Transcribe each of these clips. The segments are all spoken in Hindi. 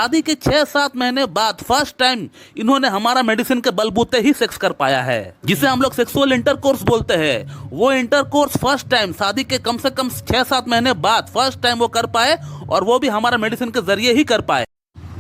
शादी के 6-7 महीने बाद फर्स्ट टाइम इन्होंने हमारा मेडिसिन के बलबूते ही सेक्स कर पाया है, जिसे हम लोग सेक्सुअल इंटरकोर्स बोलते हैं। वो इंटरकोर्स फर्स्ट टाइम शादी के कम से कम 6-7 महीने बाद फर्स्ट टाइम वो कर पाए, और वो भी हमारा मेडिसिन के जरिए ही कर पाए।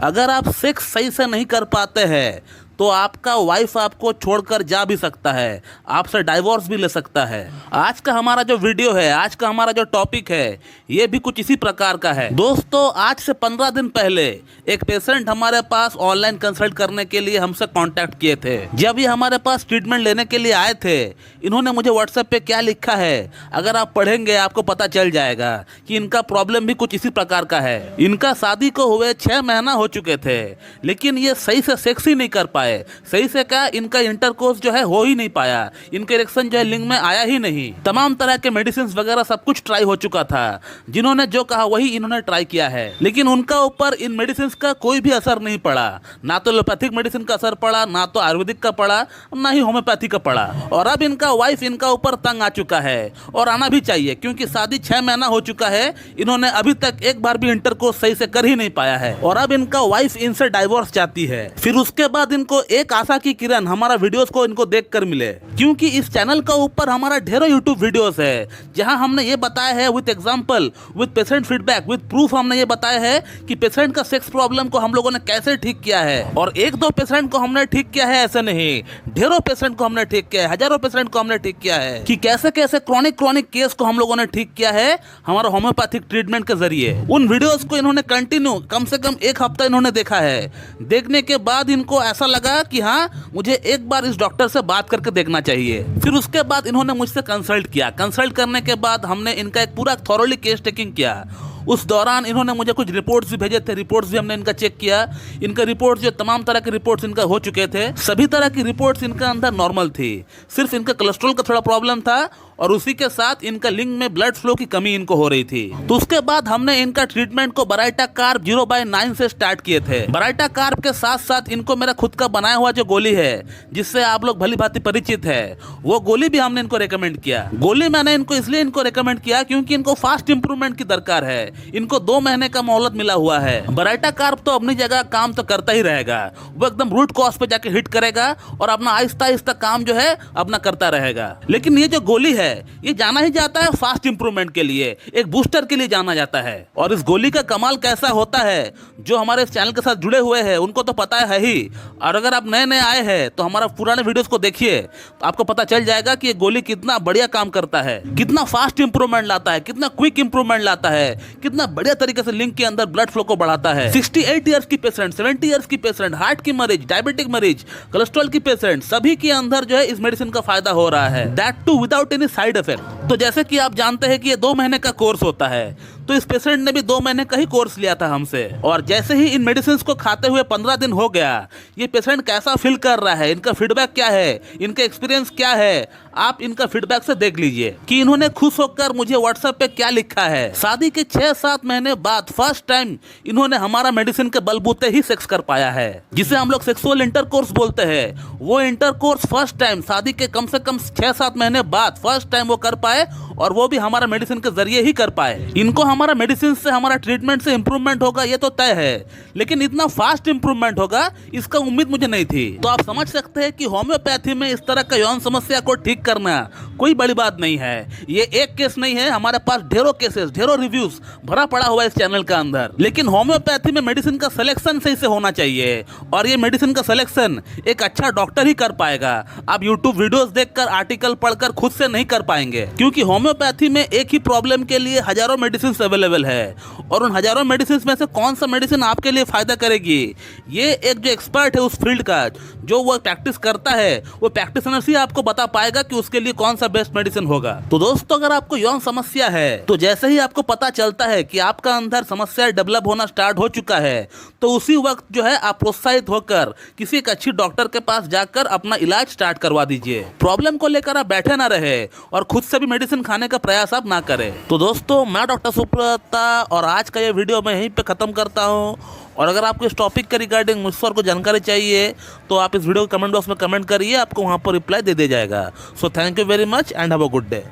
अगर आप सेक्स सही से नहीं कर पाते हैं तो आपका वाइफ आपको छोड़कर जा भी सकता है, आपसे डाइवोर्स भी ले सकता है। आज का हमारा जो वीडियो है, आज का हमारा जो टॉपिक है, ये भी कुछ इसी प्रकार का है। दोस्तों, आज से 15 दिन पहले एक पेशेंट हमारे पास ऑनलाइन कंसल्ट करने के लिए हमसे कांटेक्ट किए थे। जब ये हमारे पास ट्रीटमेंट लेने के लिए आए थे, इन्होंने मुझे व्हाट्सएप पे क्या लिखा है, अगर आप पढ़ेंगे आपको पता चल जाएगा कि इनका प्रॉब्लम भी कुछ इसी प्रकार का है। इनका शादी को हुए 6 महीना हो चुके थे, लेकिन ये सही से सेक्स ही नहीं कर पाए। सही से क्या, इनका इंटरकोर्स जो है हो ही नहीं पाया, इनके इरेक्शन जो है लिंग में आया ही नहीं। तमाम तरह के मेडिसिन वगैरह सब कुछ ट्राई हो चुका था, जिन्होंने जो कहा वही इन्होंने ट्राई किया है, लेकिन उनका ऊपर इन मेडिसिन का कोई भी असर नहीं पड़ा। ना तो एलोपैथिक मेडिसिन का असर पड़ा, ना तो आयुर्वेदिक का पड़ा, ना ही होम्योपैथी का पड़ा। और अब इनका वाइफ इनका ऊपर तंग आ चुका है, और आना भी चाहिए, क्योंकि शादी 6 महीना हो चुका है, इन्होंने अभी तक एक बार भी इंटरकोर्स सही से कर ही नहीं पाया है। और अब इनका वाइफ इनसे डाइवोर्स चाहती है। फिर उसके बाद इनको एक आशा की किरण हमारा वीडियोस को इनको देखकर मिले, क्योंकि इस चैनल का ऊपर हमारा ढेरों यूट्यूब वीडियोस है, जहां हमने ये बताया है with example, with patient feedback, with proof, हमने ये बताया है कि पेशेंट का सेक्स प्रॉब्लम को हम लोगों ने कैसे ठीक किया है। और 1-2 पेशेंट को हमने ठीक किया है ऐसे नहीं, ढेरों पेशेंट को हमने ठीक किया है, हजारों पेशेंट को हमने ठीक किया है, कि कैसे कैसे क्रॉनिक केस को हम लोगों ने ठीक किया है हमारा होम्योपैथिक ट्रीटमेंट के जरिए। उन वीडियोस को इन्होंने कंटिन्यू कम से कम 1 हफ्ता इन्होंने देखा है। देखने के बाद इनको ऐसा लगा कि हाँ, मुझे एक बार इस डॉक्टर से बात करके देखना चाहिए। फिर उसके बाद इन्होंने मुझसे कंसल्ट किया। कंसल्ट करने के बाद हमने इनका एक पूरा थॉरोली केस टेकिंग किया। उस दौरान इन्होंने मुझे कुछ रिपोर्ट्स भी भेजे थे, रिपोर्ट्स भी हमने इनका चेक किया। इनका रिपोर्ट्स जो तमाम तरह के रिपोर्ट्स इनका हो चुके थे, सभी तरह की रिपोर्ट्स इनका अंदर नॉर्मल थी। सिर्फ इनका कोलेस्ट्रॉल का थोड़ा प्रॉब्लम था, और उसी के साथ इनका लिंग में ब्लड फ्लो की कमी इनको हो रही थी। तो उसके बाद हमने इनका ट्रीटमेंट को बराइटा कार्ब 0/9 से स्टार्ट किए थे। बराइटा कार्ब के साथ साथ इनको मेरा खुद का बनाया हुआ जो गोली है, जिससे आप लोग भली भांति परिचित है, वो गोली भी हमने इनको रेकमेंड किया। गोली मैंने इनको इसलिए इनको रेकमेंड किया क्योंकि इनको फास्ट इंप्रूवमेंट की दरकार है। इनको 2 महीने का मोहलत मिला हुआ है। बराइटा कार्ब तो अपनी जगह काम तो करता ही रहेगा, वो एकदम रूट कॉज पे जाके हिट करेगा और अपना आहिस्ता आहिस्ता काम जो है अपना करता रहेगा। लेकिन ये जो गोली है, ये जाना ही जाता है फास्ट इंप्रूवमेंट के लिए, एक बूस्टर के लिए जाना जाता है। और इस गोली का कमाल कैसा होता है, जो हमारे इस चैनल के साथ जुड़े हुए हैं उनको तो पता है ही, और अगर आप नए नए आए हैं तो हमारा पुराने वीडियोस को देखिए, तो आपको पता चल जाएगा कि ये गोली कितना बढ़िया काम करता है, कितना फास्ट इंप्रूवमेंट लाता है, कितना क्विक इंप्रूवमेंट लाता है, कितना बढ़िया तरीके से लिंग के अंदर ब्लड फ्लो को बढ़ाता है। 68 ईयर्स की पेशेंट, 70 ईयर्स की पेशेंट, हार्ट की मरीज, डायबिटिक मरीज, कोलेस्ट्रॉल की पेशेंट, सभी के अंदर जो है इस मेडिसिन का फायदा हो रहा है, that too without any side effect. तो जैसे कि आप जानते हैं कि ये 2 महीने का कोर्स होता है, तो इस पेशेंट ने भी 2 महीने का ही कोर्स लिया था हमसे। और जैसे ही इन मेडिसिन को खाते हुए 15 दिन हो गया, ये पेशेंट कैसा फील कर रहा है, इनका फीडबैक क्या है, इनका एक्सपीरियंस क्या है, आप इनका फीडबैक से देख लीजिए कि इन्होंने खुश होकर मुझे व्हाट्सएप पे क्या लिखा है। शादी के 6-7 महीने बाद फर्स्ट टाइम इन्होंने हमारा मेडिसिन के बलबूते ही सेक्स कर पाया है, जिसे हम लोग सेक्सुअल इंटरकोर्स बोलते हैं। वो इंटरकोर्स फर्स्ट टाइम शादी के कम से कम 6-7 महीने बाद फर्स्ट टाइम वो कर पाए, और वो भी हमारा मेडिसिन के जरिए ही कर पाए। इनको हमारा मेडिसिन से, हमारा ट्रीटमेंट से इंप्रूवमेंट होगा ये तो तय है, लेकिन इतना फास्ट इंप्रूवमेंट होगा इसका उम्मीद मुझे नहीं थी। तो आप समझ सकते हैं कि होम्योपैथी में इस तरह का यौन समस्या को ठीक करना कोई बड़ी बात नहीं है। ये एक केस नहीं है, हमारे पास ढेरों केसेस, ढेरों रिव्यूज भरा पड़ा हुआ है इस चैनल का अंदर। लेकिन होम्योपैथी में मेडिसिन का सिलेक्शन सही से होना चाहिए, और ये मेडिसिन का सिलेक्शन एक अच्छा डॉक्टर ही कर पाएगा। आप यूट्यूब वीडियोस देखकर, आर्टिकल पढ़कर खुद से नहीं कर पाएंगे, क्योंकि होम्योपैथी में एक ही प्रॉब्लम के लिए हजारों मेडिसिन अवेलेबल है, और उन हजारों मेडिसिन में से कौन सा मेडिसिन आपके लिए फायदा करेगी, ये एक जो एक्सपर्ट है उस फील्ड का, जो वो प्रैक्टिस करता है, वो प्रैक्टिशनर ही आपको बता पाएगा कि उसके लिए कौन सा बेस्ट मेडिसिन होगा। तो दोस्तों, अगर आपको यौन समस्या है, तो जैसे ही आपको पता चलता है कि आपका अंदर समस्या डेवलप होना स्टार्ट हो चुका है, तो उसी वक्त जो है आप प्रोत्साहित होकर किसी एक अच्छी डॉक्टर के पास जाकर अपना इलाज स्टार्ट करवा दीजिए। प्रॉब्लम को लेकर आप बैठे ना रहे और खुद से भी मेडिसिन खाने का प्रयास आप ना करें। तो दोस्तों, मैं डॉक्टर सुब्रता, और आज का ये वीडियो मैं यहीं पे खत्म करता हूँ। और अगर आपको इस टॉपिक के रिगार्डिंग मुझसे और को जानकारी चाहिए, तो आप इस वीडियो को कमेंट बॉक्स में कमेंट करिए, आपको वहाँ पर रिप्लाई दे दिया जाएगा। So thank you very much and have a good day.